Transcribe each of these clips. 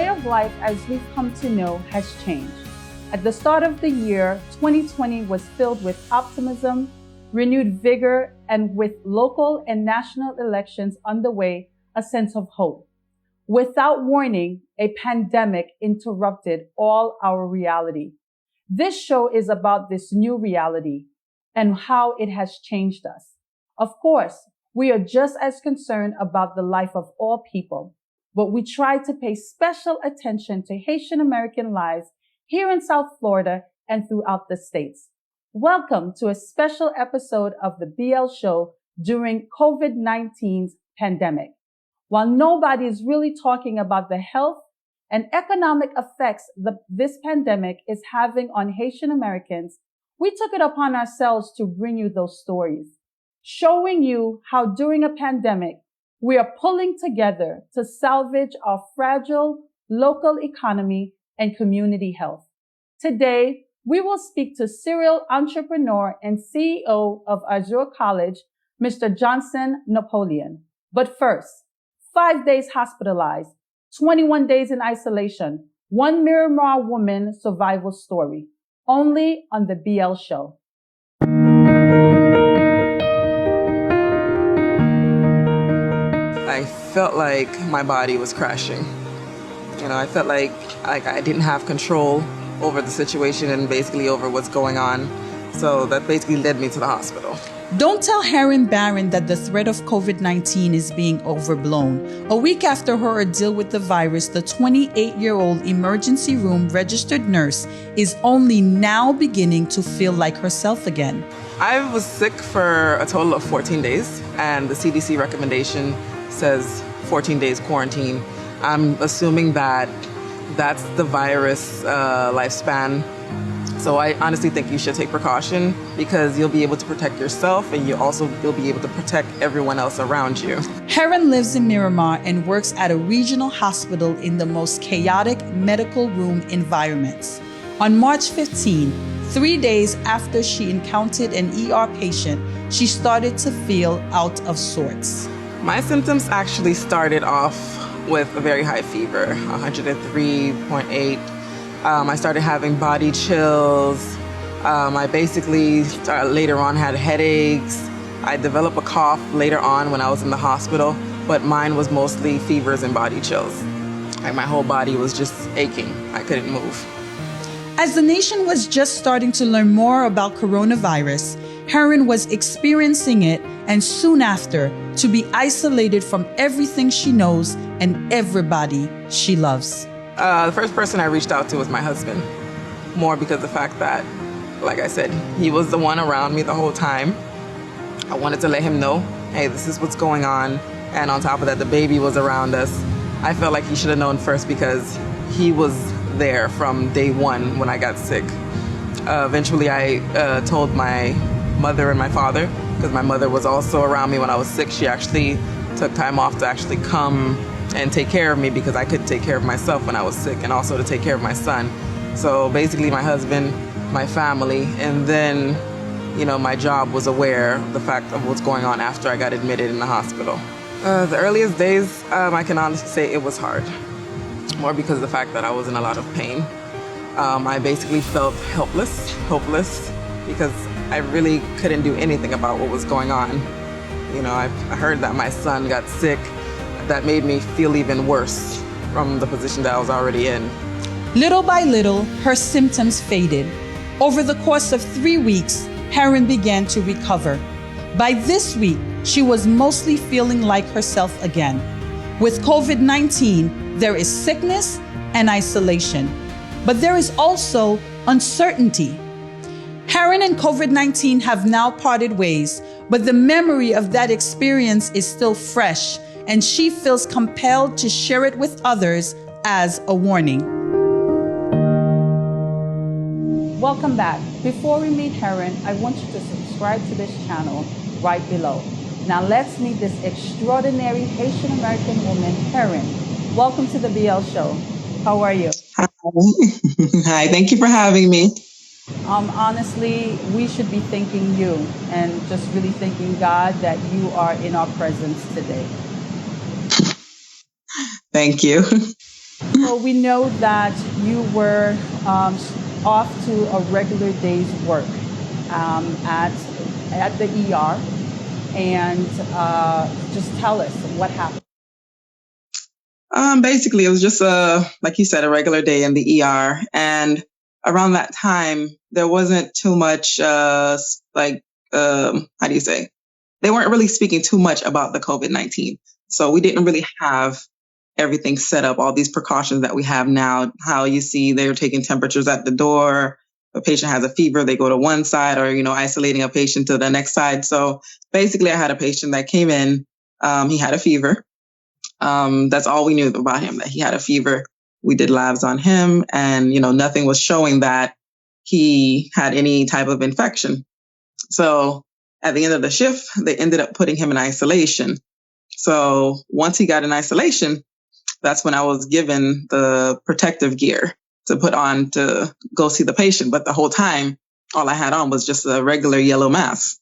way of life as we've come to know has changed. At the start of the year, 2020 was filled with optimism, renewed vigor, and with local and national elections underway, a sense of hope. Without warning, a pandemic interrupted all our reality. This show is about this new reality and how it has changed us. Of course, we are just as concerned about the life of all people, but we try to pay special attention to Haitian American lives here in South Florida and throughout the states. Welcome to a special episode of the BLShow during COVID-19's pandemic. While nobody is really talking about the health and economic effects this pandemic is having on Haitian Americans, we took it upon ourselves to bring you those stories, showing you how during a pandemic, we are pulling together to salvage our fragile local economy and community health. Today, we will speak to serial entrepreneur and CEO of Azure College, Mr. Johnson Napoleon. But first, 5 days hospitalized, 21 days in isolation, one Miramar woman survival story, only on the BLShow. I felt like my body was crashing. I felt like I didn't have control over the situation and basically over what's going on. So that basically led me to the hospital. Don't tell Erin Barron that the threat of COVID-19 is being overblown. A week after her ordeal with the virus, the 28-year-old emergency room registered nurse is only now beginning to feel like herself again. I was sick for a total of 14 days, and the CDC recommendation says 14 days quarantine. I'm assuming that that's the virus lifespan. So I honestly think you should take precaution because you'll be able to protect yourself and you'll be able to protect everyone else around you. Erin lives in Miramar and works at a regional hospital in the most chaotic medical room environments. On March 15, 3 days after she encountered an ER patient, she started to feel out of sorts. My symptoms actually started off with a very high fever, 103.8. I started having body chills. I basically later on had headaches. I developed a cough later on when I was in the hospital, but mine was mostly fevers and body chills. My whole body was just aching. I couldn't move. As the nation was just starting to learn more about coronavirus, Erin was experiencing it and soon after to be isolated from everything she knows and everybody she loves. The first person I reached out to was my husband, more because of the fact that, like I said, he was the one around me the whole time. I wanted to let him know, hey, this is what's going on. And on top of that, the baby was around us. I felt like he should have known first because he was there from day one when I got sick. Eventually, I told my mother and my father, because my mother was also around me when I was sick. She actually took time off to actually come and take care of me because I couldn't take care of myself when I was sick, and also to take care of my son. So basically my husband, my family, and then, my job was aware of the fact of what's going on after I got admitted in the hospital. The earliest days, I can honestly say it was hard, more because of the fact that I was in a lot of pain. I basically felt helpless, hopeless, because I really couldn't do anything about what was going on. I heard that my son got sick. That made me feel even worse from the position that I was already in. Little by little, her symptoms faded. Over the course of 3 weeks, Erin began to recover. By this week, she was mostly feeling like herself again. With COVID-19, there is sickness and isolation, but there is also uncertainty. Erin and COVID-19 have now parted ways, but the memory of that experience is still fresh, and she feels compelled to share it with others as a warning. Welcome back. Before we meet Erin, I want you to subscribe to this channel right below. Now let's meet this extraordinary Haitian American woman, Erin. Welcome to the BLShow. How are you? Hi. Hi, thank you for having me. Honestly, we should be thanking you and just really thanking God that you are in our presence today. Thank you. So we know that you were off to a regular day's work at the ER, and just tell us what happened. Basically, it was just like you said, a regular day in the ER, and around that time, there wasn't too much how do you say? They weren't really speaking too much about the COVID-19, so we didn't really have everything set up, all these precautions that we have now. How you see they're taking temperatures at the door. A patient has a fever, they go to one side, or isolating a patient to the next side. So basically, I had a patient that came in. He had a fever. That's all we knew about him, that he had a fever. We did labs on him, and nothing was showing that he had any type of infection. So at the end of the shift, they ended up putting him in isolation. So once he got in isolation, that's when I was given the protective gear to put on to go see the patient. But the whole time, all I had on was just a regular yellow mask.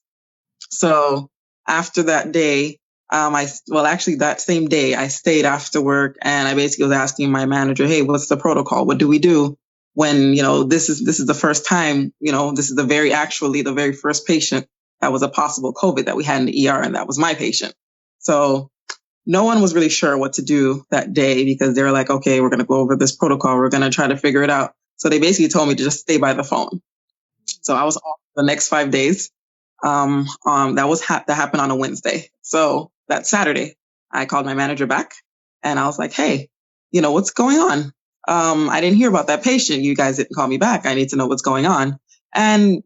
So after that day, actually that same day, I stayed after work, and I basically was asking my manager, "Hey, what's the protocol? What do we do when this is the first time? This is the very first patient that was a possible COVID that we had in the ER, and that was my patient." So no one was really sure what to do that day, because they were like, "Okay, we're going to go over this protocol. We're going to try to figure it out." So they basically told me to just stay by the phone. So I was off the next 5 days. That happened on a Wednesday. So that Saturday, I called my manager back, and I was like, "Hey, what's going on? I didn't hear about that patient. You guys didn't call me back. I need to know what's going on." And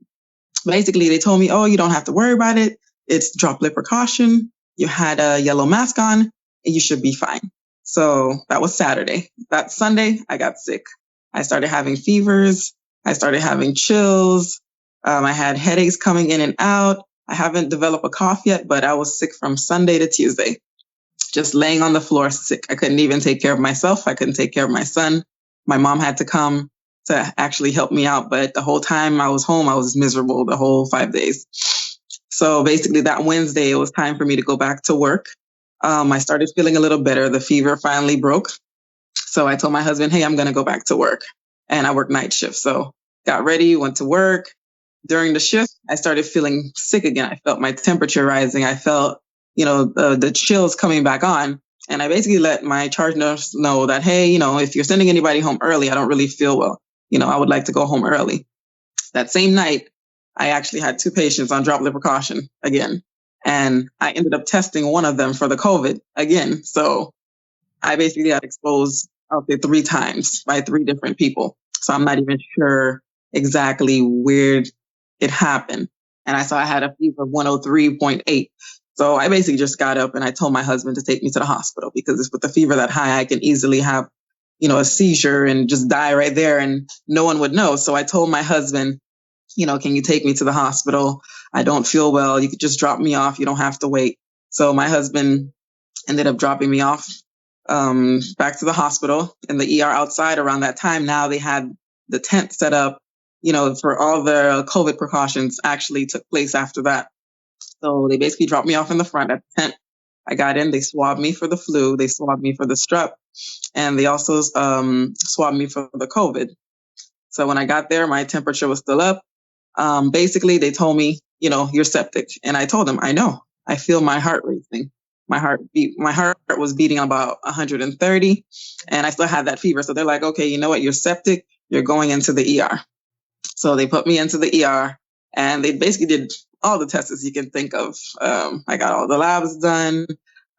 basically they told me, "Oh, you don't have to worry about it. It's droplet precaution. You had a yellow mask on, and you should be fine." So that was Saturday. That Sunday, I got sick. I started having fevers. I started having chills. I had headaches coming in and out. I haven't developed a cough yet, but I was sick from Sunday to Tuesday, just laying on the floor sick. I couldn't even take care of myself. I couldn't take care of my son. My mom had to come to actually help me out. But the whole time I was home, I was miserable the whole 5 days. So basically that Wednesday, it was time for me to go back to work. I started feeling a little better. The fever finally broke. So I told my husband, "Hey, I'm going to go back to work." And I work night shift. So got ready, went to work. During the shift, I started feeling sick again. I felt my temperature rising. I felt, the chills coming back on. And I basically let my charge nurse know that, "Hey, if you're sending anybody home early, I don't really feel well. I would like to go home early." That same night, I actually had 2 patients on droplet precaution again. And I ended up testing one of them for the COVID again. So I basically got exposed, I'll say 3 times by 3 different people. So I'm not even sure exactly where it happened. And I saw I had a fever of 103.8. So I basically just got up and I told my husband to take me to the hospital, because with the fever that high, I can easily have, a seizure and just die right there, and no one would know. So I told my husband, "Can you take me to the hospital? I don't feel well. You could just drop me off. You don't have to wait." So my husband ended up dropping me off back to the hospital in the ER outside. Around that time, now they had the tent set up, for all the COVID precautions actually took place after that. So they basically dropped me off in the front at the tent. I got in, they swabbed me for the flu, they swabbed me for the strep, and they also swabbed me for the COVID. So when I got there, my temperature was still up. Basically, they told me, "You're septic." And I told them, "I know. I feel my heart racing. My heart was beating about 130, and I still had that fever." So they're like, "Okay, you know what? You're septic. You're going into the ER." So they put me into the ER, and they basically did all the tests you can think of. I got all the labs done.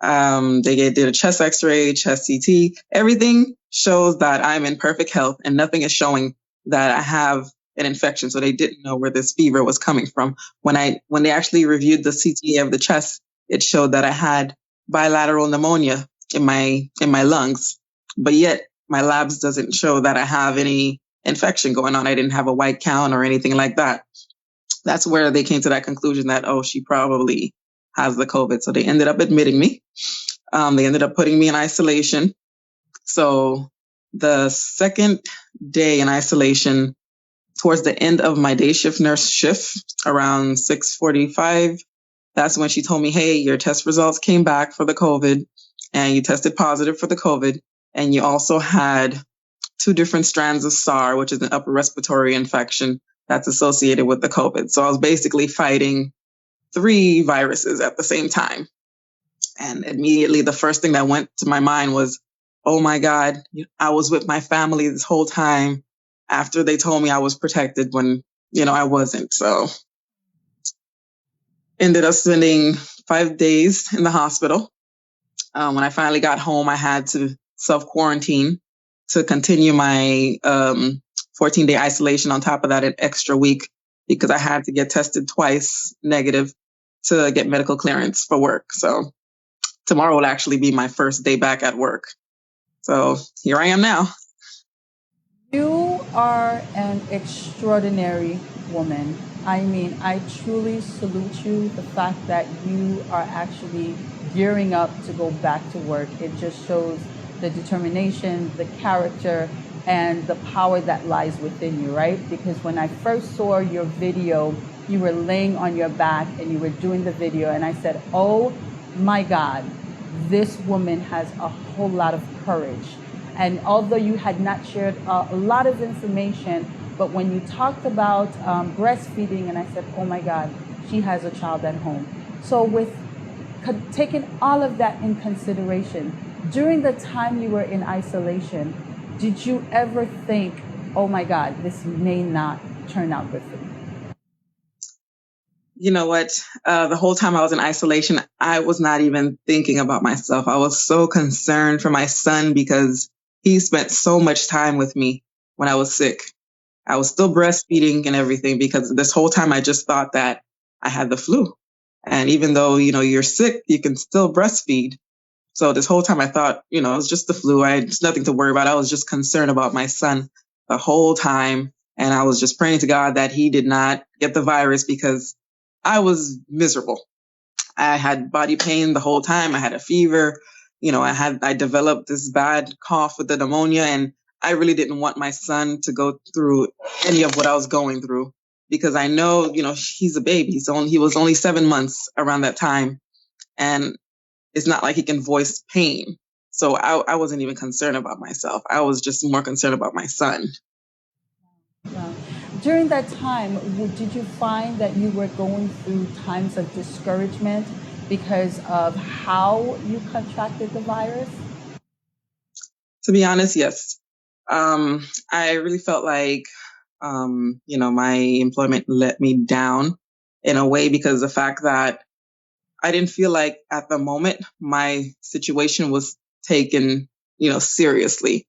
They did a chest X-ray, chest CT. Everything shows that I'm in perfect health, and nothing is showing that I have an infection. So they didn't know where this fever was coming from. When they actually reviewed the CTA of the chest, it showed that I had bilateral pneumonia in my lungs, but yet my labs doesn't show that I have any infection going on. I didn't have a white count or anything like that. That's where they came to that conclusion that, "Oh, she probably has the COVID." So they ended up admitting me. They ended up putting me in isolation. So the second day in isolation, towards the end of my day shift nurse shift, around 6:45, that's when she told me, "Hey, your test results came back for the COVID, and you tested positive for the COVID, and you also had 2 different strands of SARS, which is an upper respiratory infection that's associated with the COVID. So I was basically fighting 3 viruses at the same time. And immediately the first thing that went to my mind was, oh my God, I was with my family this whole time after they told me I was protected when, I wasn't. So ended up spending 5 days in the hospital. When I finally got home, I had to self-quarantine to continue my 14-day isolation. On top of that, an extra week because I had to get tested twice negative to get medical clearance for work. So tomorrow will actually be my first day back at work. So here I am now. You are an extraordinary woman. I mean, I truly salute you. The fact that you are actually gearing up to go back to work, it just shows the determination, the character, and the power that lies within you, right? Because when I first saw your video, you were laying on your back and you were doing the video, and I said, oh my God, this woman has a whole lot of courage. And although you had not shared a lot of information, but when you talked about breastfeeding, and I said, oh my God, she has a child at home. So with taking all of that in consideration, during the time you were in isolation, did you ever think, oh my God, this may not turn out good for me? You know what? The whole time I was in isolation, I was not even thinking about myself. I was so concerned for my son because he spent so much time with me when I was sick. I was still breastfeeding and everything because this whole time I just thought that I had the flu. And even though, you're sick, you can still breastfeed. So this whole time I thought, it was just the flu. It's nothing to worry about. I was just concerned about my son the whole time. And I was just praying to God that he did not get the virus because I was miserable. I had body pain the whole time. I had a fever. I developed this bad cough with the pneumonia, and I really didn't want my son to go through any of what I was going through because I know, he's a baby. He was only 7 months around that time, and it's not like he can voice pain. So I wasn't even concerned about myself. I was just more concerned about my son. Yeah. During that time, did you find that you were going through times of discouragement because of how you contracted the virus? To be honest, yes. I really felt like, my employment let me down in a way because the fact that I didn't feel like at the moment my situation was taken, seriously,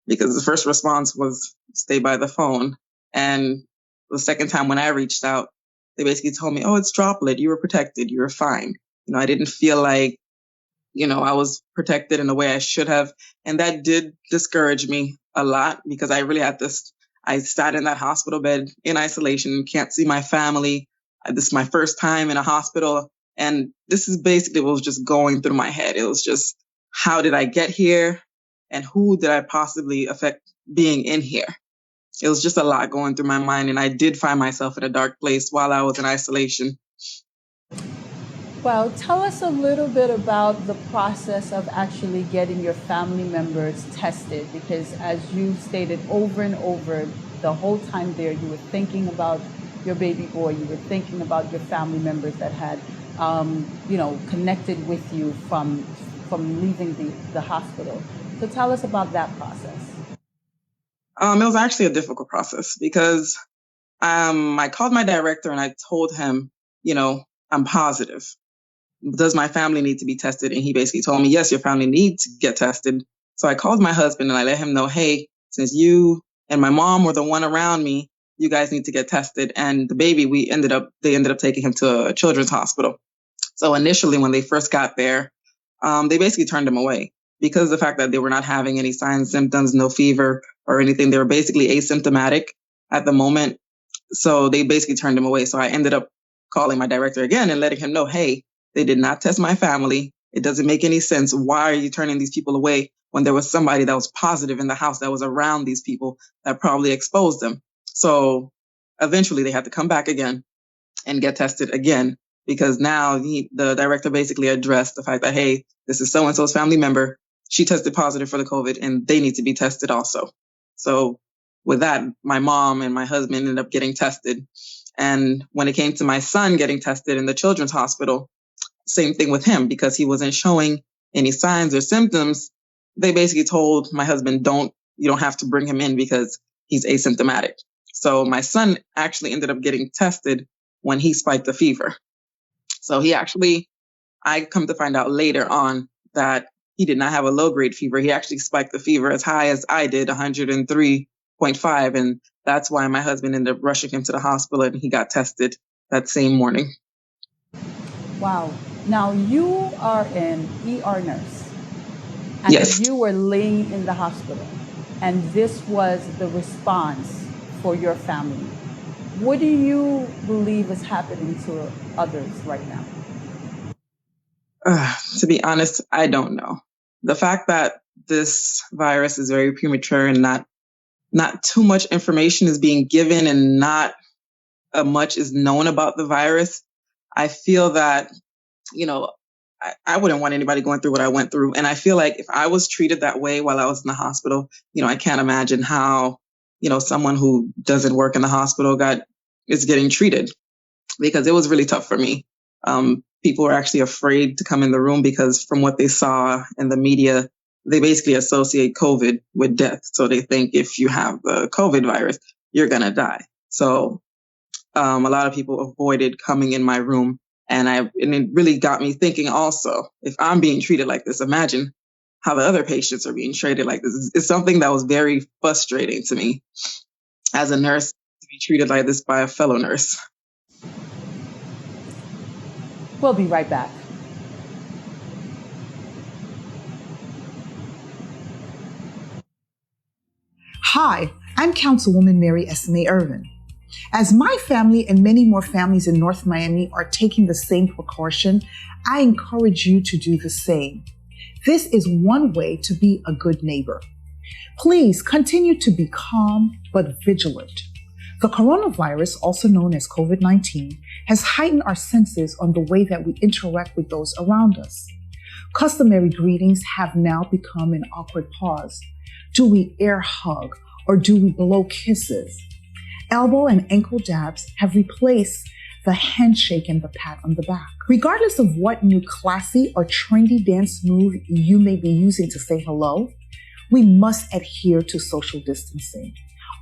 because the first response was stay by the phone. And the second time when I reached out, they basically told me, oh, it's droplet. You were protected. You were fine. I didn't feel like, I was protected in the way I should have. And that did discourage me a lot because I really had this. I sat in that hospital bed in isolation, can't see my family. This is my first time in a hospital. And this is basically what was just going through my head. It was just, how did I get here? And who did I possibly affect being in here? It was just a lot going through my mind. And I did find myself in a dark place while I was in isolation. Well, tell us a little bit about the process of actually getting your family members tested, because as you stated over and over, the whole time there, you were thinking about your baby boy, you were thinking about your family members that had, connected with you from leaving the hospital. So tell us about that process. It was actually a difficult process because I called my director and I told him, I'm positive. Does my family need to be tested? And he basically told me, yes, your family needs to get tested. So I called my husband and I let him know, hey, since you and my mom were the one around me, you guys need to get tested. And the baby, they ended up taking him to a children's hospital. So initially when they first got there, they basically turned him away because of the fact that they were not having any signs, symptoms, no fever or anything. They were basically asymptomatic at the moment. So they basically turned him away. So I ended up calling my director again and letting him know, hey, they did not test my family. It doesn't make any sense. Why are you turning these people away when there was somebody that was positive in the house that was around these people that probably exposed them? So eventually they had to come back again and get tested again because now the director basically addressed the fact that, hey, this is so-and-so's family member. she tested positive for the COVID and they need to be tested also. So with that, my mom and my husband ended up getting tested. And when it came to my son getting tested in the children's hospital, same thing with him, because he wasn't showing any signs or symptoms. They basically told my husband, you don't have to bring him in because he's asymptomatic. So my son actually ended up getting tested when he spiked a fever. So I come to find out later on that he did not have a low grade fever. He actually spiked the fever as high as I did, 103.5. And that's why my husband ended up rushing him to the hospital and he got tested that same morning. Wow. Now you are an ER nurse. And yes. You were laying in the hospital. And this was the response for your family. What do you believe is happening to others right now? To be honest, I don't know. The fact that this virus is very premature and not too much information is being given and not much is known about the virus, I feel that, I wouldn't want anybody going through what I went through. And I feel like if I was treated that way while I was in the hospital, I can't imagine how, someone who doesn't work in the hospital is getting treated, because it was really tough for me. People were actually afraid to come in the room because from what they saw in the media, they basically associate COVID with death. So they think if you have the COVID virus, you're going to die. So a lot of people avoided coming in my room. And it really got me thinking also, if I'm being treated like this, imagine how the other patients are being treated like this. It's something that was very frustrating to me as a nurse, to be treated like this by a fellow nurse. We'll be right back. Hi, I'm Councilwoman Mary Esme Irvin. As my family and many more families in North Miami are taking the same precaution, I encourage you to do the same. This is one way to be a good neighbor. Please continue to be calm but vigilant. The coronavirus, also known as COVID-19, has heightened our senses on the way that we interact with those around us. Customary greetings have now become an awkward pause. Do we air hug or do we blow kisses? Elbow and ankle dabs have replaced the handshake and the pat on the back. Regardless of what new classy or trendy dance move you may be using to say hello, we must adhere to social distancing.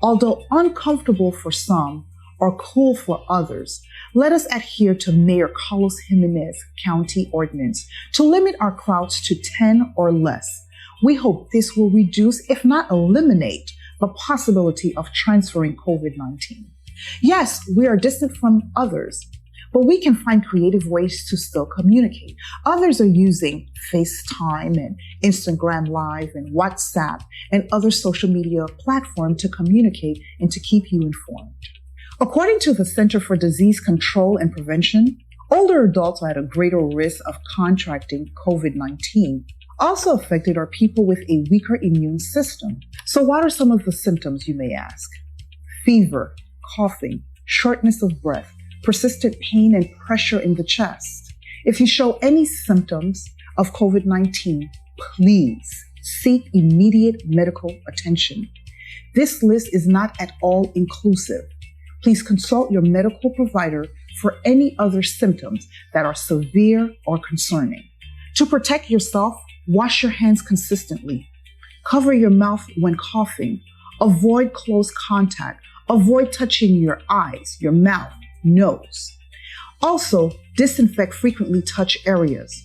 Although uncomfortable for some or cool for others, let us adhere to Mayor Carlos Jimenez County Ordinance to limit our crowds to 10 or less. We hope this will reduce, if not eliminate, the possibility of transferring COVID-19. Yes, we are distant from others, but we can find creative ways to still communicate. Others are using FaceTime and Instagram Live and WhatsApp and other social media platforms to communicate and to keep you informed. According to the Center for Disease Control and Prevention, older adults are at a greater risk of contracting COVID-19. Also affected are people with a weaker immune system. So what are some of the symptoms, you may ask? Fever, coughing, shortness of breath, persistent pain and pressure in the chest. If you show any symptoms of COVID-19, please seek immediate medical attention. This list is not at all inclusive. Please consult your medical provider for any other symptoms that are severe or concerning. To protect yourself, wash your hands consistently. Cover your mouth when coughing. Avoid close contact. Avoid touching your eyes, your mouth, nose. Also, disinfect frequently touched areas.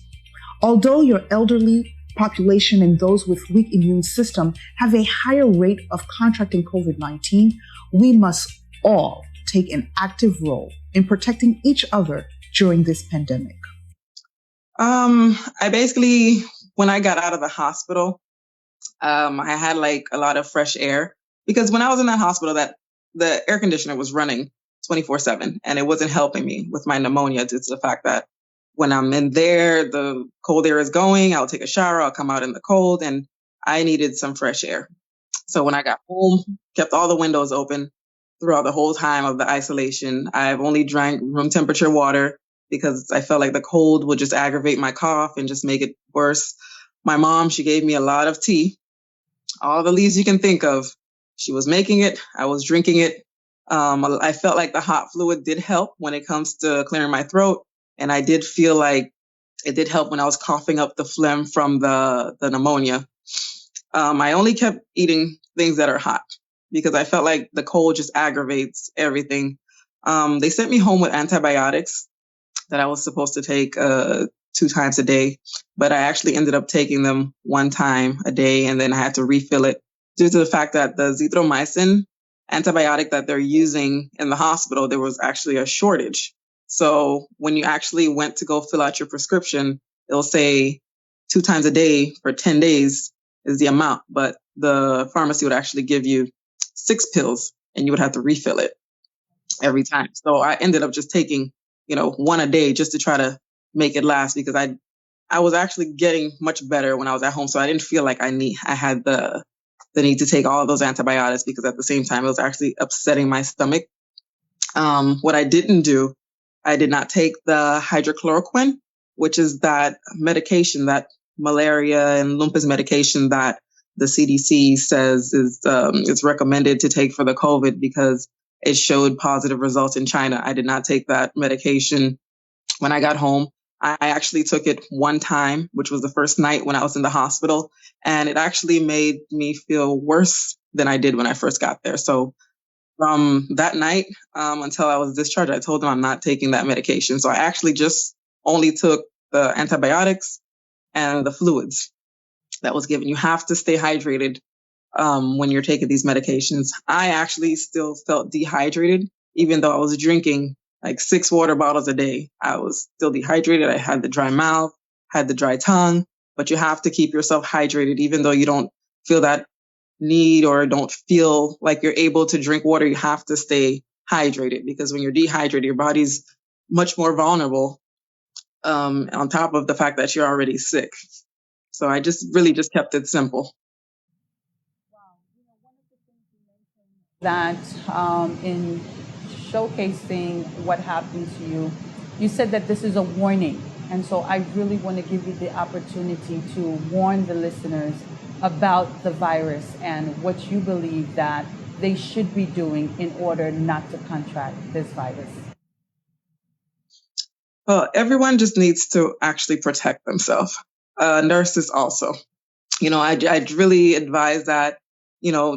Although your elderly population and those with weak immune system have a higher rate of contracting COVID-19, we must all take an active role in protecting each other during this pandemic. I basically, when I got out of the hospital, I had like a lot of fresh air, because when I was in that hospital, the air conditioner was running 24/7 and it wasn't helping me with my pneumonia due to the fact that when I'm in there, the cold air is going, I'll take a shower, I'll come out in the cold, and I needed some fresh air. So when I got home, kept all the windows open throughout the whole time of the isolation. I've only drank room temperature water because I felt like the cold would just aggravate my cough and just make it worse. My mom, she gave me a lot of tea, all the leaves you can think of. She was making it. I was drinking it. I felt like the hot fluid did help when it comes to clearing my throat. And I did feel like it did help when I was coughing up the phlegm from the pneumonia. I only kept eating things that are hot because I felt like the cold just aggravates everything. They sent me home with antibiotics that I was supposed to take 2 times a day, but I actually ended up taking them 1 time a day, and then I had to refill it due to the fact that the zithromycin antibiotic that they're using in the hospital, there was actually a shortage. So when you actually went to go fill out your prescription, it'll say 2 times a day for 10 days is the amount, but the pharmacy would actually give you 6 pills and you would have to refill it every time. So I ended up just taking, 1 a day just to try to make it last because I was actually getting much better when I was at home. So I didn't feel like I had the need to take all of those antibiotics because at the same time, it was actually upsetting my stomach. What I didn't do, I did not take the hydrochloroquine, which is that medication, that malaria and lupus medication that the CDC says is it's recommended to take for the COVID because it showed positive results in China. I did not take that medication when I got home. I actually took it 1 time, which was the first night when I was in the hospital, and it actually made me feel worse than I did when I first got there. So from that night until I was discharged, I told them I'm not taking that medication. So I actually just only took the antibiotics and the fluids that was given. You have to stay hydrated when you're taking these medications. I actually still felt dehydrated, even though I was drinking like 6 water bottles a day. I was still dehydrated. I had the dry mouth, had the dry tongue, but you have to keep yourself hydrated, even though you don't feel that need or don't feel like you're able to drink water. You have to stay hydrated because when you're dehydrated, your body's much more vulnerable on top of the fact that you're already sick. So I just really just kept it simple. That in showcasing what happened to you, you said that this is a warning. And so I really want to give you the opportunity to warn the listeners about the virus and what you believe that they should be doing in order not to contract this virus. Well, everyone just needs to actually protect themselves. Nurses also. I'd really advise that,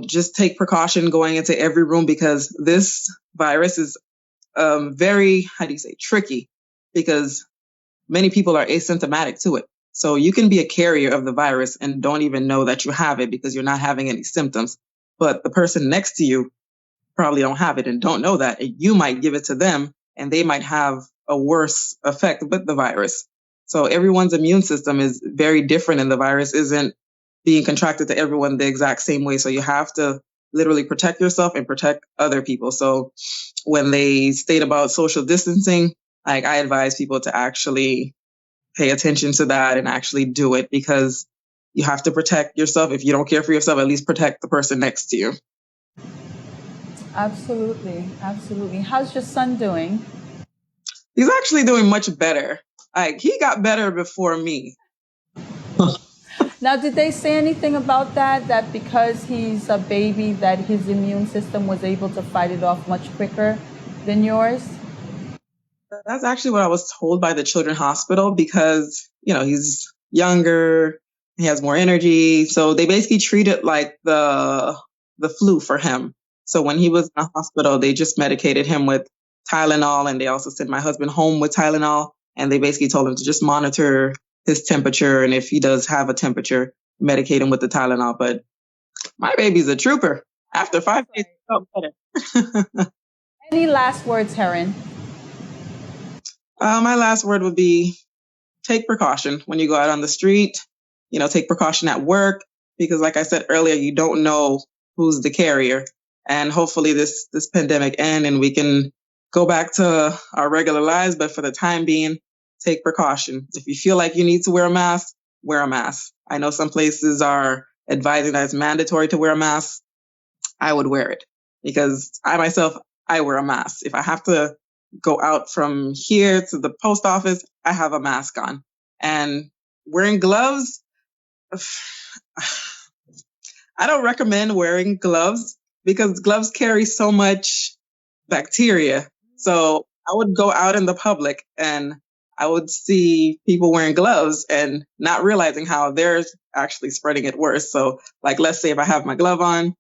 just take precaution going into every room because this virus is very, tricky because many people are asymptomatic to it. So you can be a carrier of the virus and don't even know that you have it because you're not having any symptoms. But the person next to you probably don't have it and don't know that. And you might give it to them and they might have a worse effect with the virus. So everyone's immune system is very different and the virus isn't being contracted to everyone the exact same way. So you have to literally protect yourself and protect other people. So when they state about social distancing, I advise people to actually pay attention to that and actually do it because you have to protect yourself. If you don't care for yourself, at least protect the person next to you. Absolutely. Absolutely. How's your son doing? He's actually doing much better. He got better before me. Now, did they say anything about that because he's a baby, that his immune system was able to fight it off much quicker than yours? That's actually what I was told by the children's hospital because, he's younger, he has more energy. So they basically treat it like the flu for him. So when he was in the hospital, they just medicated him with Tylenol and they also sent my husband home with Tylenol. And they basically told him to just monitor his temperature. And if he does have a temperature, medicate him with the Tylenol. But my baby's a trooper. After 5 days, he felt better. Any last words, Heron? My last word would be take precaution when you go out on the street, take precaution at work, because like I said earlier, you don't know who's the carrier. And hopefully this pandemic ends and we can go back to our regular lives. But for the time being, take precaution. If you feel like you need to wear a mask, wear a mask. I know some places are advising that it's mandatory to wear a mask. I would wear it because I wear a mask. If I have to go out from here to the post office, I have a mask on. And wearing gloves, I don't recommend wearing gloves because gloves carry so much bacteria. So I would go out in the public and I would see people wearing gloves and not realizing how they're actually spreading it worse. So, like, let's say if I have my glove on,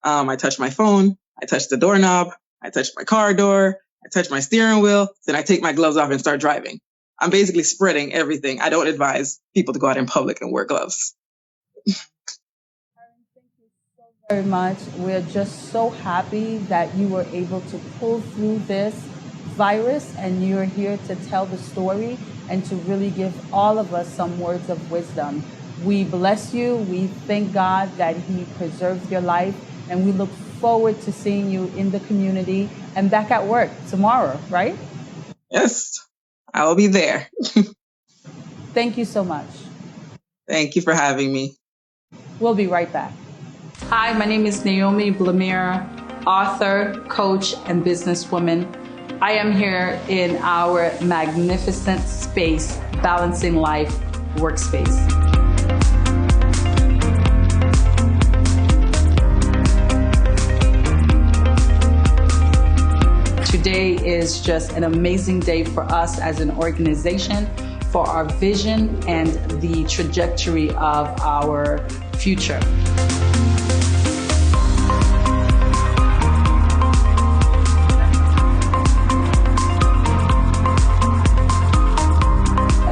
I touch my phone, I touch the doorknob, I touch my car door, I touch my steering wheel, then I take my gloves off and start driving. I'm basically spreading everything. I don't advise people to go out in public and wear gloves. Very much. We're just so happy that you were able to pull through this virus and you're here to tell the story and to really give all of us some words of wisdom. We bless you. We thank God that He preserved your life, and we look forward to seeing you in the community and back at work tomorrow, right? Yes, I will be there. Thank you so much. Thank you for having me. We'll be right back. Hi, my name is Naomi Blamire, author, coach, and businesswoman. I am here in our magnificent space, Balancing Life Workspace. Today is just an amazing day for us as an organization, for our vision and the trajectory of our future.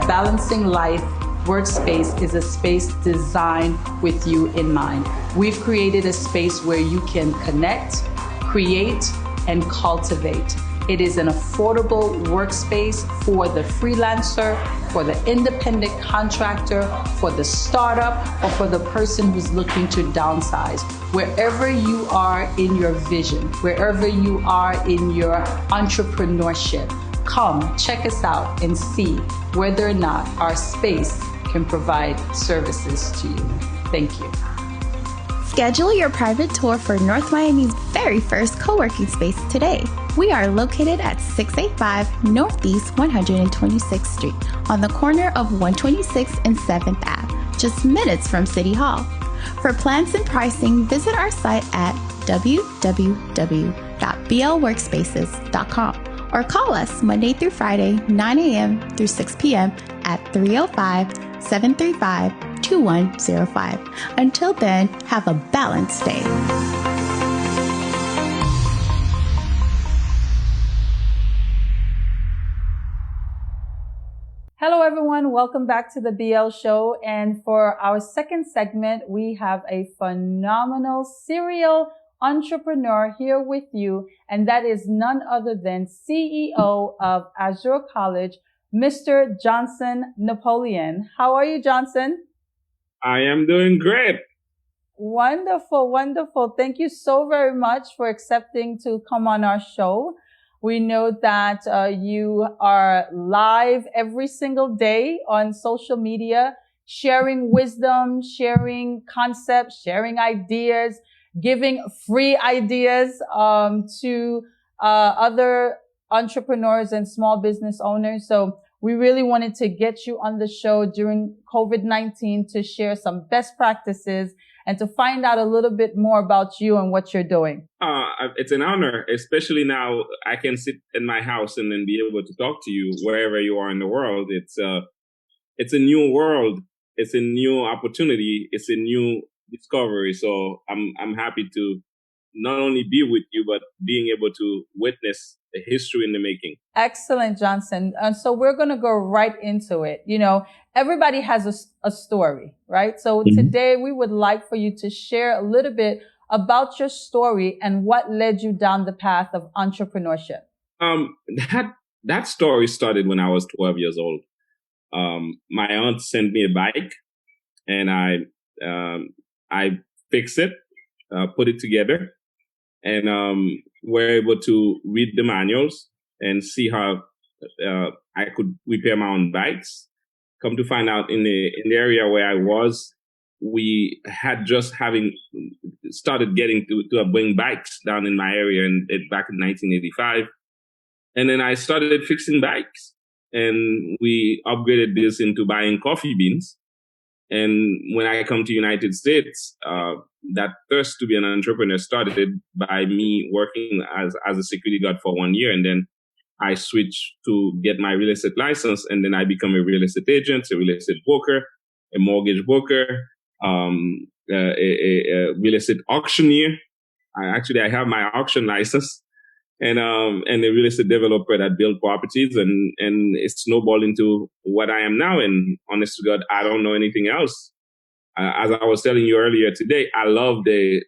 Balancing Life Workspace is a space designed with you in mind. We've created a space where you can connect, create, and cultivate. It is an affordable workspace for the freelancer, for the independent contractor, for the startup, or for the person who's looking to downsize. Wherever you are in your vision, wherever you are in your entrepreneurship, come check us out and see whether or not our space can provide services to you. Thank you. Schedule your private tour for North Miami's very first co-working space today. We are located at 685 Northeast 126th Street on the corner of 126th and 7th Ave, just minutes from City Hall. For plans and pricing, visit our site at www.blworkspaces.com or call us Monday through Friday, 9 a.m. through 6 p.m. at 305-735-2105. Until then, have a balanced day. Hello, everyone. Welcome back to the BL Show. And for our second segment, we have a phenomenal serial entrepreneur here with you, and that is none other than CEO of Azure College, Mr. Johnson Napoleon. How are you, Johnson? I am doing great. Wonderful, wonderful. Thank you so very much for accepting to come on our show. We know that you are live every single day on social media, sharing wisdom, sharing concepts, sharing ideas, giving free ideas to other entrepreneurs and small business owners. So we really wanted to get you on the show during COVID-19 to share some best practices and to find out a little bit more about you and what you're doing. It's an honor, especially now I can sit in my house and then be able to talk to you wherever you are in the world. It's a new world. It's a new opportunity. It's a new discovery. So I'm happy to not only be with you, but being able to witness the history in the making. Excellent, Johnson. And so we're going to go right into it. You know, everybody has a story, right? So today we would like for you to share a little bit about your story and what led you down the path of entrepreneurship. That story started when I was 12 years old. My aunt sent me a bike, and I fixed it, put it together, and were able to read the manuals and see how I could repair my own bikes. Come to find out, in the area where I was, we had just started getting to bring bikes down in my area back in 1985. And then I started fixing bikes, and we upgraded this into buying coffee beans. And when I come to United States, that thirst to be an entrepreneur started by me working as a security guard for 1 year. And then I switched to get my real estate license. And then I become a real estate agent, a real estate broker, a mortgage broker, a real estate auctioneer. I have my auction license. And a real estate developer that built properties, and it snowballed into what I am now. And honest to God, I don't know anything else. As I was telling you earlier today, I love the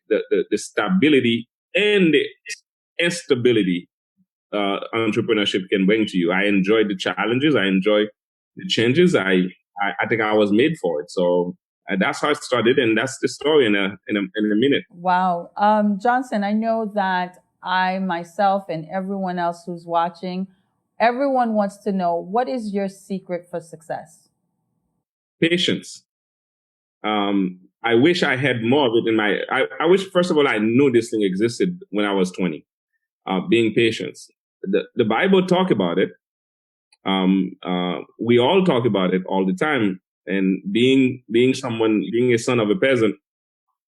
stability and the instability entrepreneurship can bring to you. I enjoy the challenges. I enjoy the changes. I think I was made for it. So that's how it started, and that's the story in a minute. Wow. Johnson, I know that I, myself, and everyone else who's watching, everyone wants to know, what is your secret for success? Patience. I wish I had more of it in my, I wish, first of all, I knew this thing existed when I was 20. Being patient. The Bible talk about it. We all talk about it all the time. And being a son of a peasant,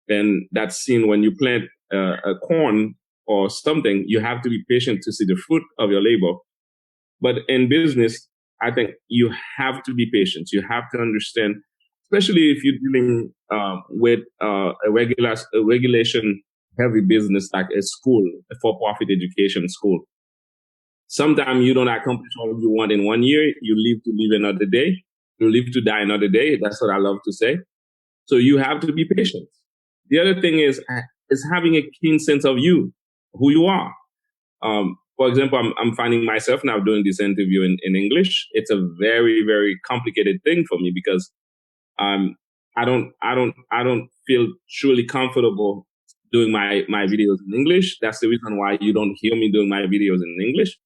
and that's seen when you plant a corn or something, you have to be patient to see the fruit of your labor. But in business, I think you have to be patient. You have to understand, especially if you're dealing with a regulation heavy business like a school, a for-profit education school. Sometimes you don't accomplish all you want in 1 year. You live to live another day. You live to die another day. That's what I love to say. So you have to be patient. The other thing is having a keen sense of you, who you are. For example, I'm finding myself now doing this interview in English. It's a very, very complicated thing for me because I don't feel truly comfortable doing my videos in English. That's the reason why you don't hear me doing my videos in English.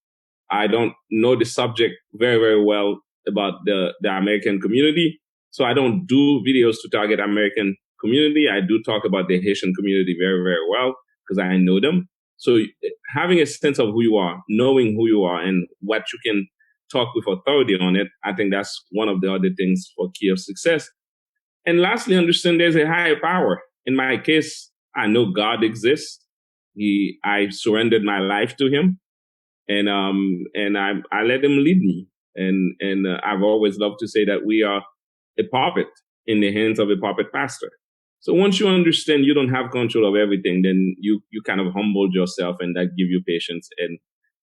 I don't know the subject very, very well about the American community. So I don't do videos to target American community. I do talk about the Haitian community very, very well because I know them. So having a sense of who you are, knowing who you are and what you can talk with authority on it, I think that's one of the other things for key of success. And lastly, understand there's a higher power. In my case, I know God exists. I surrendered my life to him, and I let him lead me. And I've always loved to say that we are a puppet in the hands of a puppet master. So once you understand you don't have control of everything, then you kind of humbled yourself, and that give you patience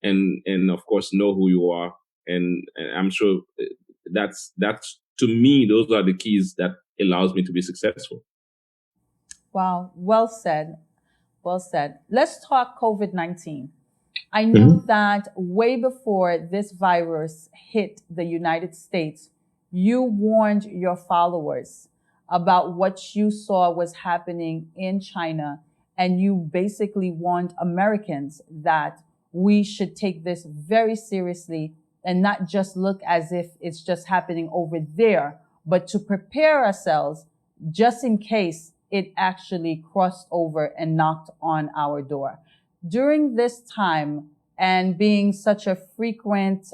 and of course know who you are. And I'm sure that's to me, those are the keys that allows me to be successful. Wow. Well said. Well said. Let's talk COVID-19. I know that way before this virus hit the United States, you warned your followers about what you saw was happening in China. And you basically warned Americans that we should take this very seriously and not just look as if it's just happening over there, but to prepare ourselves just in case it actually crossed over and knocked on our door. During this time, and being such a frequent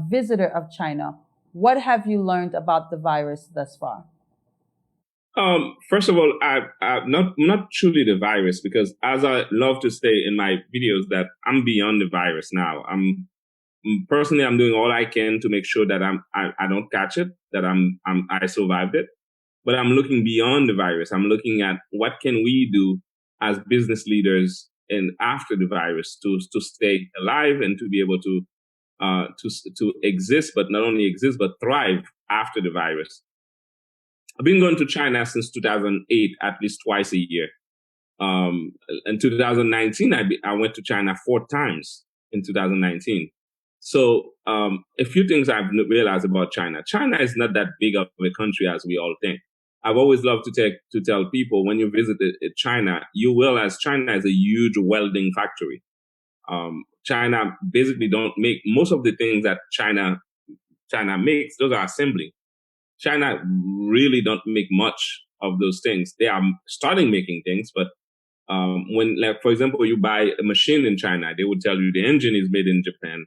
visitor of China, what have you learned about the virus thus far? First of all, I'm not truly the virus, because as I love to say in my videos that I'm beyond the virus now. I'm doing all I can to make sure that I don't catch it, that I survived it. But I'm looking beyond the virus. I'm looking at what can we do as business leaders and after the virus to stay alive and to be able to exist, but not only exist but thrive after the virus. I've been going to China since 2008, at least twice a year. In 2019, I went to China 4 times in 2019. So a few things I've realized about China. China is not that big of a country as we all think. I've always loved to tell people, when you visit China, you realize China is a huge welding factory. China basically don't make most of the things that China makes. Those are assembly. China really don't make much of those things. They are starting making things, but when, like, for example, you buy a machine in China, they would tell you the engine is made in Japan,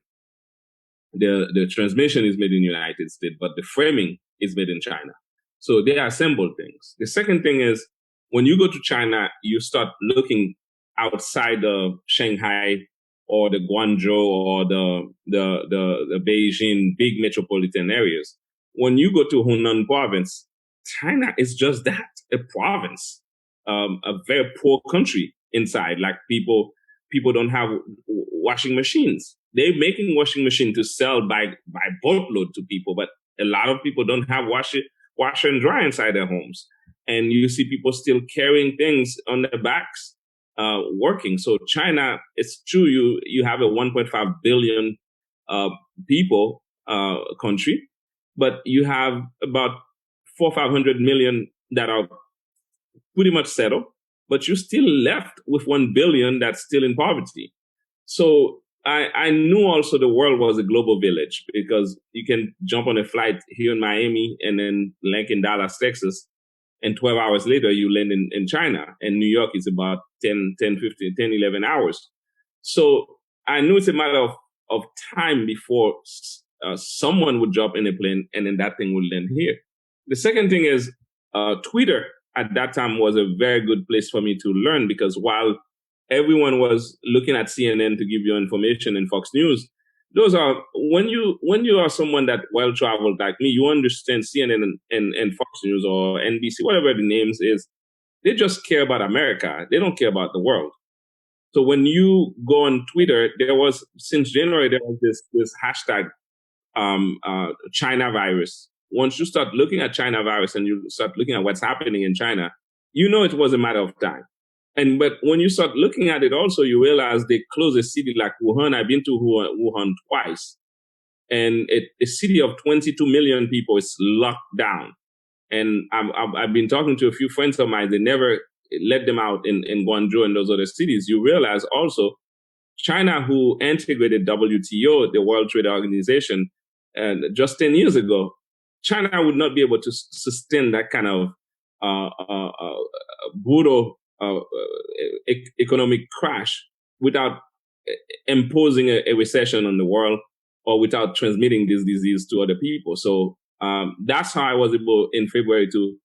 the transmission is made in the United States, but the framing is made in China. So they assemble things. The second thing is when you go to China, you start looking outside of Shanghai or the Guangzhou or the Beijing big metropolitan areas. When you go to Hunan province, China is just that, a province, a very poor country inside. Like people don't have washing machines. They're making washing machines to sell by boatload to people, but a lot of people don't have washer and dryer inside their homes. And you see people still carrying things on their backs, working. So China, it's true, you have a 1.5 billion people country, but you have about 500 million that are pretty much settled, but you're still left with 1 billion that's still in poverty. So I knew also the world was a global village, because you can jump on a flight here in Miami and then land in Dallas, Texas, and 12 hours later you land in China, and New York is about 10, 11 hours. So I knew it's a matter of time before someone would jump in a plane and then that thing would land here. The second thing is Twitter at that time was a very good place for me to learn, because while everyone was looking at CNN to give you information and Fox News, those are, when you are someone that well-traveled like me, you understand CNN and Fox News or NBC, whatever the names is, they just care about America. They don't care about the world. So when you go on Twitter, since January, there was this hashtag, China virus. Once you start looking at China virus and you start looking at what's happening in China, it was a matter of time. But when you start looking at it also, you realize they close a city like Wuhan. I've been to Wuhan twice. And a city of 22 million people is locked down. And I've been talking to a few friends of mine. They never let them out in Guangzhou and those other cities. You realize also China, who integrated WTO, the World Trade Organization, and just 10 years ago, China would not be able to sustain that kind of brutal economic crash without imposing a recession on the world or without transmitting this disease to other people. So that's how I was able in February to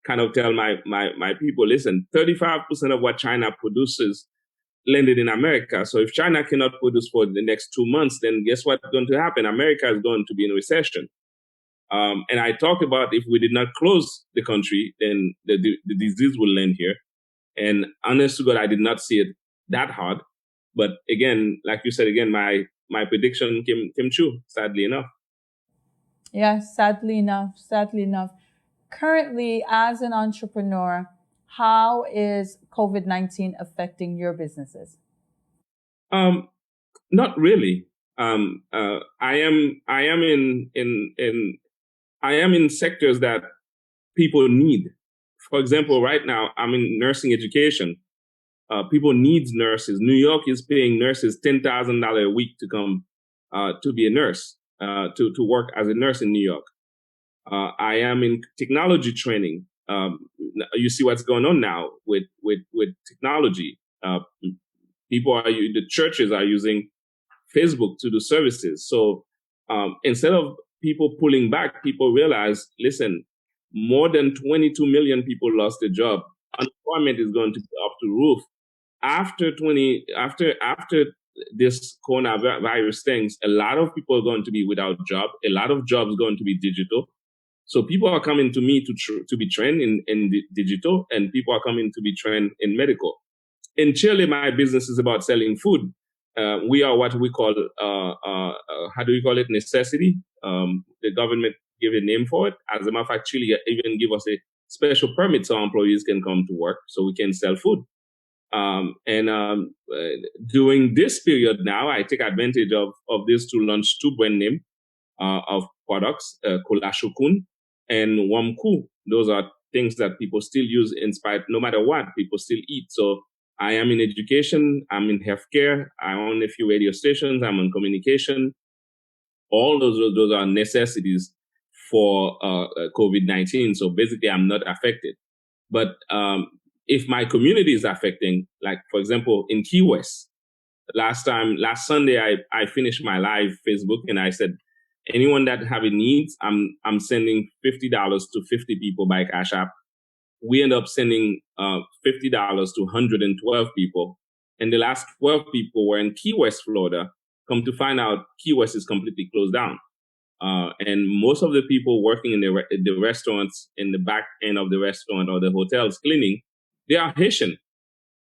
kind of tell my people, listen, 35% of what China produces landed in America. So if China cannot produce for the next 2 months, then guess what's going to happen? America is going to be in recession. And I talked about if we did not close the country, then the disease will land here. And honest to God, I did not see it that hard. But again, like you said, again, my prediction came true, sadly enough. Yes, sadly enough. Currently, as an entrepreneur, how is COVID-19 affecting your businesses? Not really. I am in sectors that people need. For example, right now I'm in nursing education. People need nurses. New York is paying nurses $10,000 a week to come to be a nurse, to work as a nurse in New York. I am in technology training. You see what's going on now with technology. The churches are using Facebook to do services. So instead of people pulling back, people realize, listen, more than 22 million people lost their job. Unemployment is going to be up to the roof. After this coronavirus things, a lot of people are going to be without job. A lot of jobs are going to be digital. So people are coming to me to be trained in digital, and people are coming to be trained in medical. In Chile, my business is about selling food. We are what we call, how do we call it? Necessity. The government gave a name for it. As a matter of fact, Chile even give us a special permit so our employees can come to work so we can sell food. During this period now, I take advantage of this to launch 2 brand names of products, Kolashokun and Wamku. Those are things that people still use in spite, no matter what, people still eat. So I am in education, I'm in healthcare, I'm on a few radio stations, I'm on communication. All those are necessities for COVID-19. So basically, I'm not affected. But if my community is affecting, like, for example, in Key West, last Sunday, I finished my live Facebook and I said, anyone that having needs, I'm sending $50 to 50 people by Cash App. We end up sending $50 to 112 people. And the last 12 people were in Key West, Florida. Come to find out, Key West is completely closed down. And most of the people working in the restaurants, in the back end of the restaurant or the hotels cleaning, they are Haitian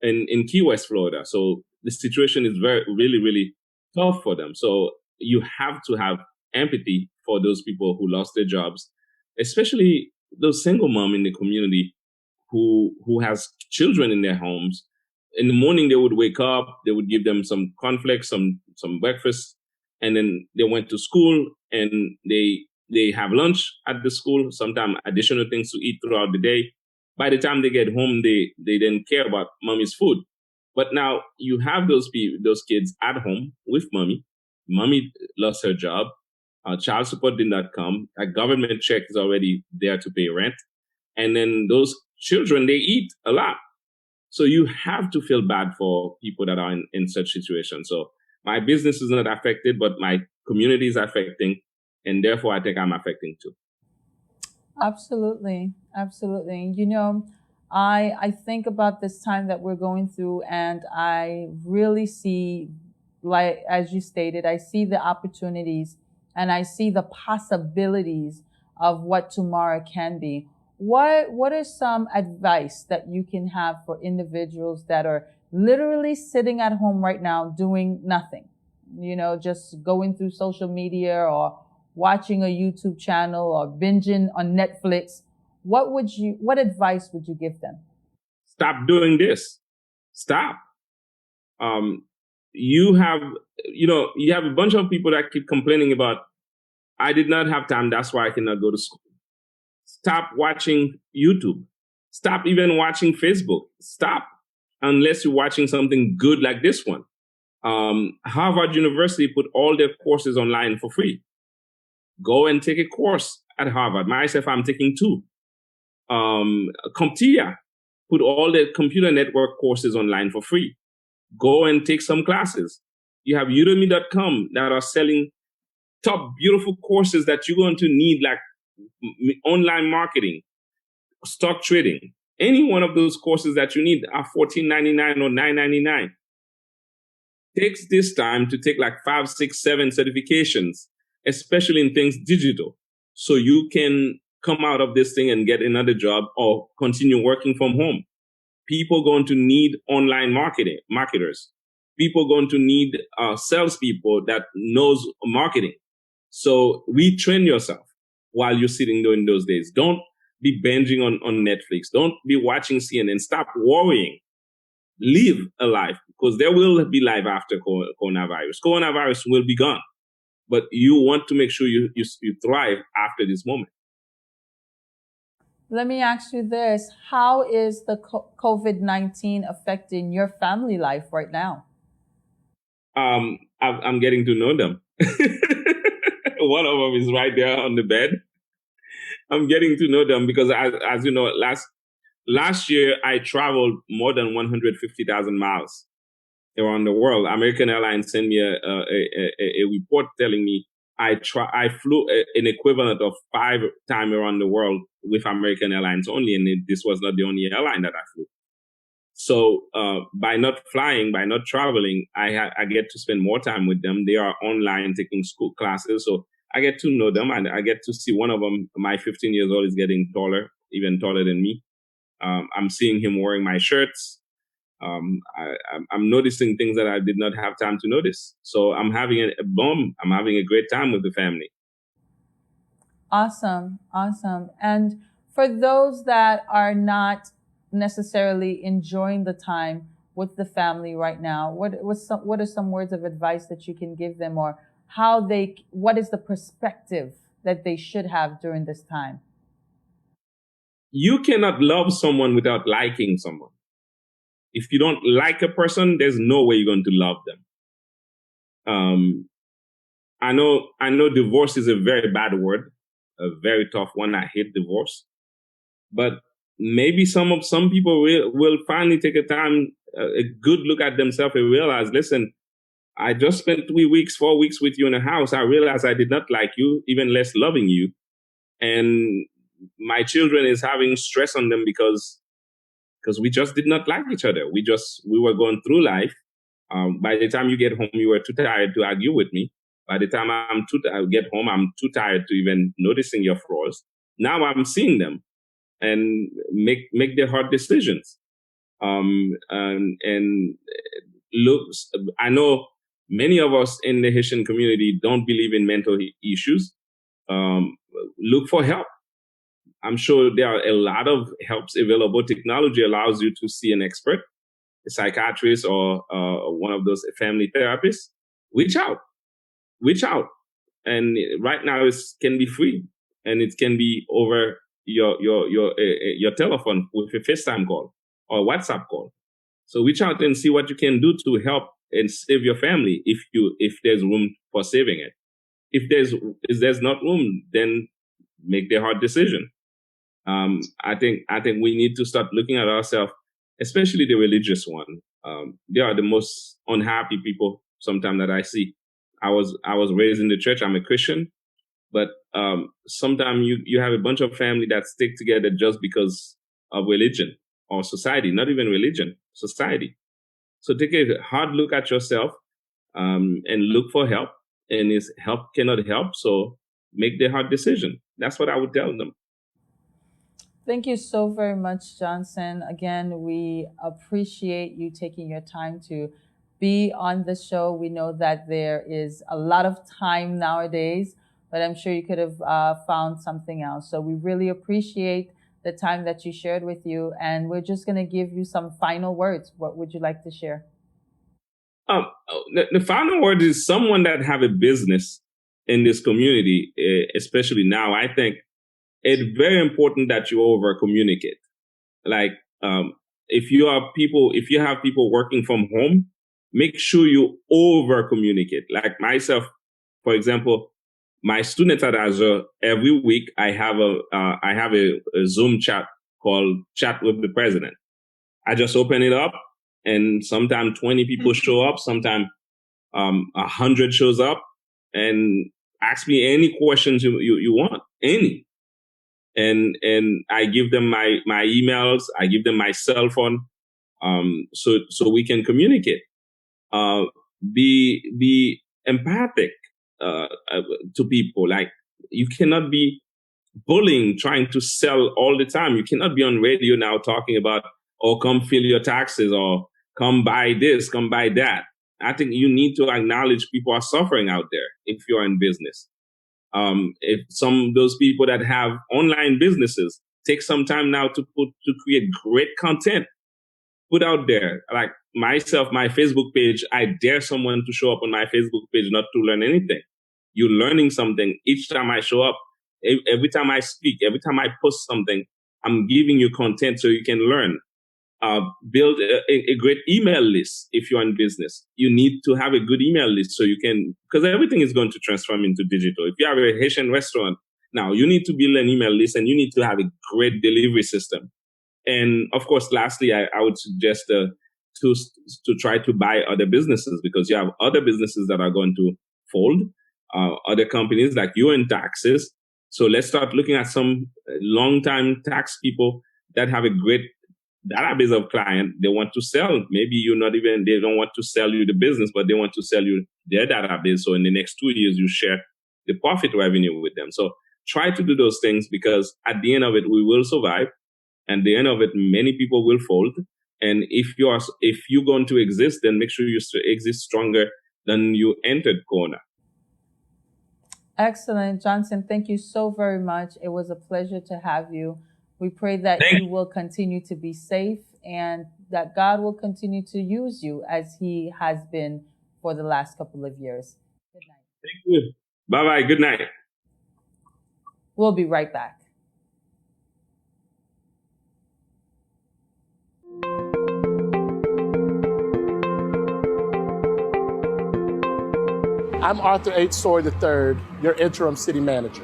in Key West, Florida. So the situation is really, really tough for them. So you have to have empathy for those people who lost their jobs, especially those single mom in the community who has children in their homes. In the morning, they would wake up, they would give them some cornflakes, some breakfast, and then they went to school and they have lunch at the school, sometimes additional things to eat throughout the day. By the time they get home, they didn't care about mommy's food. But now you have those kids at home with mommy. Mommy lost her job. Child support did not come. A government check is already there to pay rent. And then those children, they eat a lot. So you have to feel bad for people that are in such situations. So my business is not affected, but my community is affecting. And therefore, I think I'm affecting too. Absolutely. Absolutely. You know, I think about this time that we're going through, and I really see, like, as you stated, I see the opportunities and I see the possibilities of what tomorrow can be. What are some advice that you can have for individuals that are literally sitting at home right now doing nothing? You know, just going through social media or watching a YouTube channel or binging on Netflix. What advice would you give them? Stop doing this. Stop. You have a bunch of people that keep complaining about, I did not have time, that's why I cannot go to school. Stop watching YouTube. Stop even watching Facebook. Stop, unless you're watching something good like this one. Harvard University put all their courses online for free. Go and take a course at Harvard. Myself, I'm taking 2. CompTIA put all their computer network courses online for free. Go and take some classes. You have udemy.com that are selling top, beautiful courses that you're going to need, like online marketing, stock trading. Any one of those courses that you need are $14.99 or $9.99. Takes this time to take like 5, 6, 7 certifications, especially in things digital, so you can come out of this thing and get another job or continue working from home. People going to need online marketers. People going to need salespeople that knows marketing. So retrain yourself while you're sitting there in those days. Don't be binging on Netflix. Don't be watching CNN. Stop worrying. Live a life, because there will be life after coronavirus. Coronavirus will be gone, but you want to make sure you thrive after this moment. Let me ask you this. How is the COVID-19 affecting your family life right now? I'm getting to know them. One of them is right there on the bed. I'm getting to know them because, as you know, last year I traveled more than 150,000 miles around the world. American Airlines sent me a report telling me I flew an equivalent of 5 times around the world with American Airlines only, and this was not the only airline that I flew. So by not flying, by not traveling, I get to spend more time with them. They are online taking school classes, so I get to know them, and I get to see one of them. My 15 years old is getting taller, even taller than me. I'm seeing him wearing my shirts. I'm noticing things that I did not have time to notice. So I'm having I'm having a great time with the family. Awesome. Awesome. And for those that are not necessarily enjoying the time with the family right now, what are some words of advice that you can give them, or what is the perspective that they should have during this time? You cannot love someone without liking someone. If you don't like a person, there's no way you're going to love them. I know divorce is a very bad word, a very tough one. I hate divorce. But maybe some people will finally take a good look at themselves and realize, listen, I just spent 4 weeks with you in a house. I realized I did not like you, even less loving you. And my children is having stress on them because we just did not like each other. We were going through life. By the time you get home, you were too tired to argue with me. By the time I get home, I'm too tired to even noticing your flaws. Now I'm seeing them and make the hard decisions. And look, I know many of us in the Haitian community don't believe in mental issues. Look for help. I'm sure there are a lot of helps available. Technology allows you to see an expert, a psychiatrist, or one of those family therapists. Reach out. And right now it can be free, and it can be over your telephone with a FaceTime call or WhatsApp call. So reach out and see what you can do to help and save your family if there's room for saving it. If there's not room, then make the hard decision. I think we need to start looking at ourselves, especially the religious one. They are the most unhappy people sometimes that I see. I was raised in the church. I'm a Christian, but sometimes you have a bunch of family that stick together just because of religion or society, not even religion, society. So take a hard look at yourself and look for help. And if help cannot help, so make the hard decision. That's what I would tell them. Thank you so very much, Johnson. Again, we appreciate you taking your time to be on the show. We know that there is a lot of time nowadays, but I'm sure you could have found something else. So we really appreciate the time that you shared with you. And we're just going to give you some final words. What would you like to share? The final word is someone that have a business in this community, especially now. I think it's very important that you over communicate. Like, if you have people working from home, make sure you over communicate. Like myself, for example, my students at Azure, every week I have a Zoom chat called Chat with the President. I just open it up, and sometimes 20 people show up, sometimes 100 shows up, and ask me any questions you want, any. And I give them my emails, I give them my cell phone, so we can communicate. Be empathic to people. Like, you cannot be bullying, trying to sell all the time. You cannot be on radio now talking about, oh, come fill your taxes, or come buy this, come buy that. I think you need to acknowledge people are suffering out there if you're in business. If some of those people that have online businesses take some time now to create great content, put out there. Like myself, my Facebook page, I dare someone to show up on my Facebook page not to learn anything. You're learning something each time I show up. Every time I speak, every time I post something, I'm giving you content so you can learn. Build a great email list. If you're in business, you need to have a good email list so you can, because everything is going to transform into digital. If you have a Haitian restaurant now, you need to build an email list, and you need to have a great delivery system. And of course, lastly, I would suggest to try to buy other businesses, because you have other businesses that are going to fold, other companies like you in taxes. So let's start looking at some long-time tax people that have a great database of clients they want to sell. Maybe they don't want to sell you the business, but they want to sell you their database. So in the next 2 years, you share the profit revenue with them. So try to do those things, because at the end of it, we will survive. And at the end of it, many people will fold. And if you're going to exist, then make sure you exist stronger than you entered Corona. Excellent, Johnson. Thank you so very much. It was a pleasure to have you. We pray that you will continue to be safe, and that God will continue to use you as He has been for the last couple of years. Good night. Thank you. Bye-bye. Good night. We'll be right back. I'm Arthur H. Story III, your interim city manager.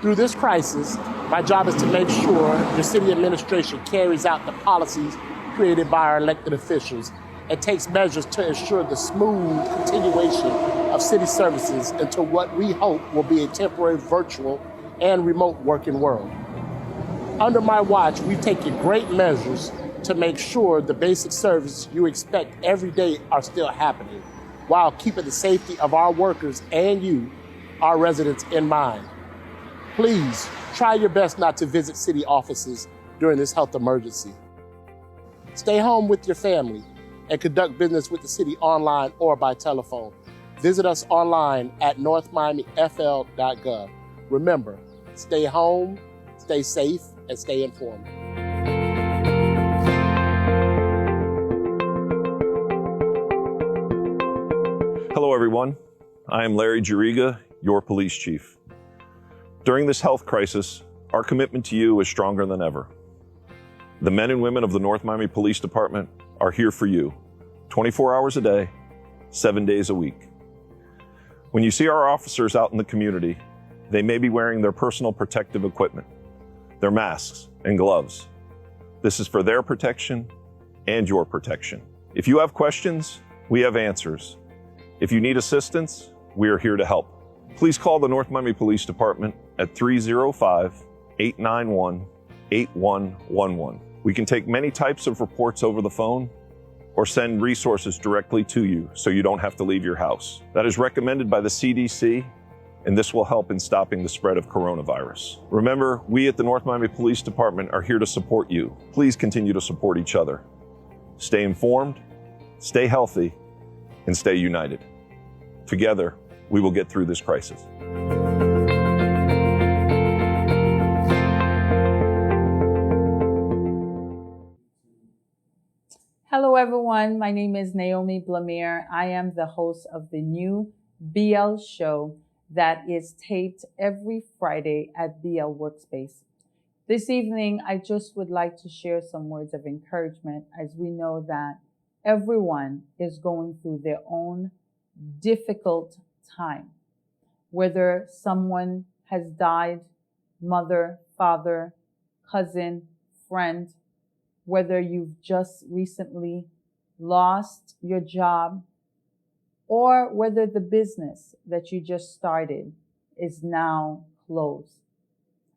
Through this crisis, my job is to make sure your city administration carries out the policies created by our elected officials and takes measures to ensure the smooth continuation of city services into what we hope will be a temporary virtual and remote working world. Under my watch, we've taken great measures to make sure the basic services you expect every day are still happening, while keeping the safety of our workers and you, our residents, in mind. Please try your best not to visit city offices during this health emergency. Stay home with your family and conduct business with the city online or by telephone. Visit us online at northmiamifl.gov. Remember, stay home, stay safe, and stay informed. Hello, everyone. I am Larry Juriga, your police chief. During this health crisis, our commitment to you is stronger than ever. The men and women of the North Miami Police Department are here for you, 24 hours a day, 7 days a week. When you see our officers out in the community, they may be wearing their personal protective equipment, their masks and gloves. This is for their protection and your protection. If you have questions, we have answers. If you need assistance, we are here to help. Please call the North Miami Police Department at 305-891-8111. We can take many types of reports over the phone or send resources directly to you so you don't have to leave your house. That is recommended by the CDC, and this will help in stopping the spread of coronavirus. Remember, we at the North Miami Police Department are here to support you. Please continue to support each other. Stay informed, stay healthy, and stay united. Together, we will get through this crisis. Hello, everyone. My name is Naomi Blamere. I am the host of the new BLShow that is taped every Friday at BL Workspace. This evening, I just would like to share some words of encouragement, as we know that everyone is going through their own difficult time. Whether someone has died, mother, father, cousin, friend, whether you've just recently lost your job, or whether the business that you just started is now closed.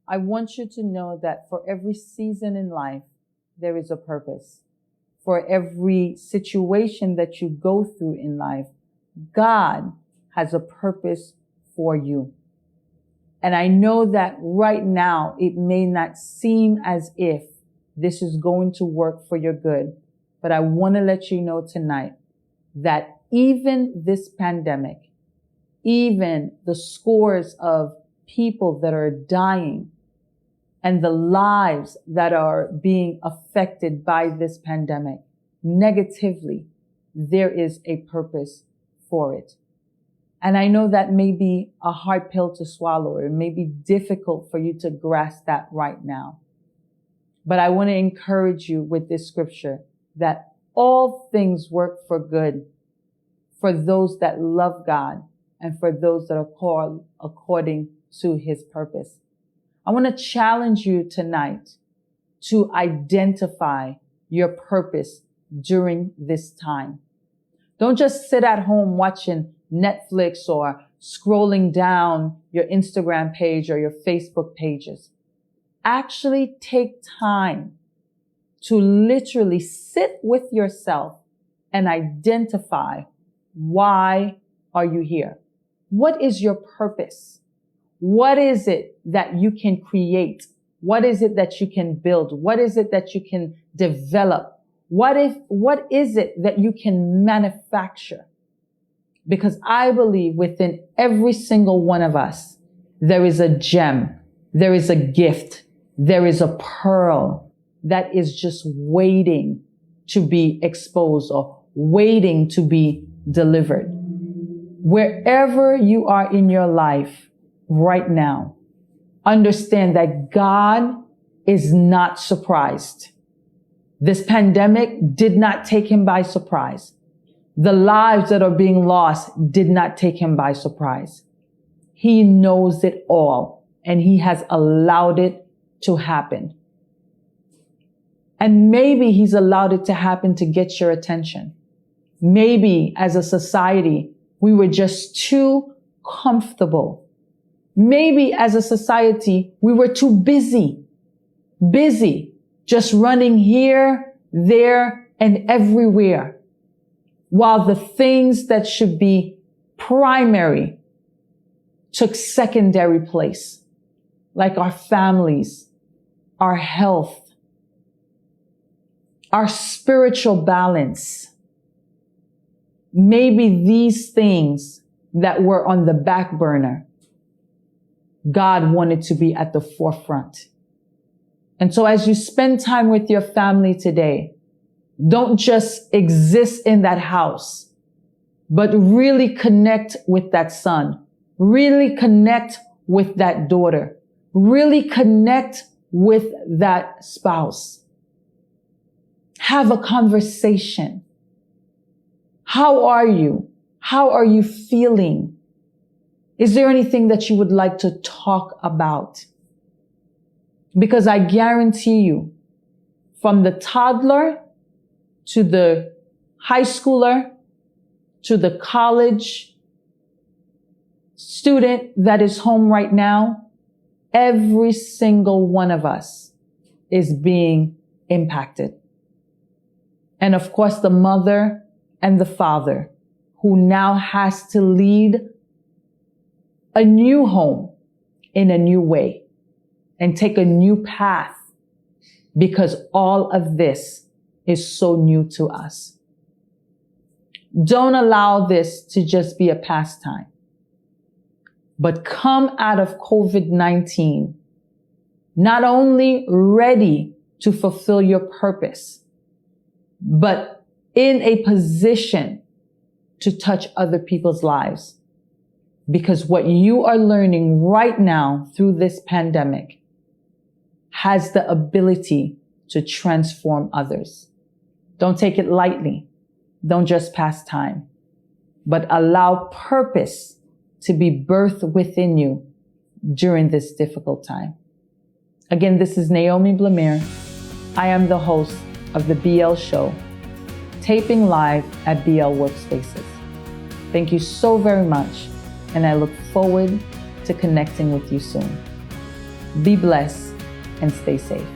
I want you to know that for every season in life, there is a purpose. For every situation that you go through in life, God has a purpose for you. And I know that right now, it may not seem as if this is going to work for your good, but I want to let you know tonight that even this pandemic, even the scores of people that are dying and the lives that are being affected by this pandemic negatively, there is a purpose for it. And I know that may be a hard pill to swallow. It may be difficult for you to grasp that right now. But I want to encourage you with this scripture that all things work for good for those that love God and for those that are called according to his purpose. I want to challenge you tonight to identify your purpose during this time. Don't just sit at home watching Netflix or scrolling down your Instagram page or your Facebook pages. Actually take time to literally sit with yourself and identify, why are you here? What is your purpose? What is it that you can create? What is it that you can build? What is it that you can develop? What is it that you can manufacture? Because I believe within every single one of us, there is a gem, there is a gift, there is a pearl that is just waiting to be exposed or waiting to be delivered. Wherever you are in your life right now, understand that God is not surprised. This pandemic did not take him by surprise. The lives that are being lost did not take him by surprise. He knows it all, and he has allowed it to happen. And maybe he's allowed it to happen to get your attention. Maybe as a society, we were just too comfortable. Maybe as a society, we were too busy just running here, there, and everywhere, while the things that should be primary took secondary place, like our families, our health, our spiritual balance. Maybe these things that were on the back burner, God wanted to be at the forefront. And so as you spend time with your family today, don't just exist in that house, but really connect with that son, really connect with that daughter, really connect with that spouse. Have a conversation. How are you? How are you feeling? Is there anything that you would like to talk about? Because I guarantee you, from the toddler to the high schooler to the college student that is home right now, every single one of us is being impacted. And of course, the mother and the father who now has to lead a new home in a new way and take a new path, because all of this is so new to us. Don't allow this to just be a pastime, but come out of COVID-19 not only ready to fulfill your purpose, but in a position to touch other people's lives. Because what you are learning right now through this pandemic has the ability to transform others. Don't take it lightly. Don't just pass time, but allow purpose to be birthed within you during this difficult time. Again, this is Naomi Blamire. I am the host of the BL Show, taping live at BL Workspaces. Thank you so very much, and I look forward to connecting with you soon. Be blessed and stay safe.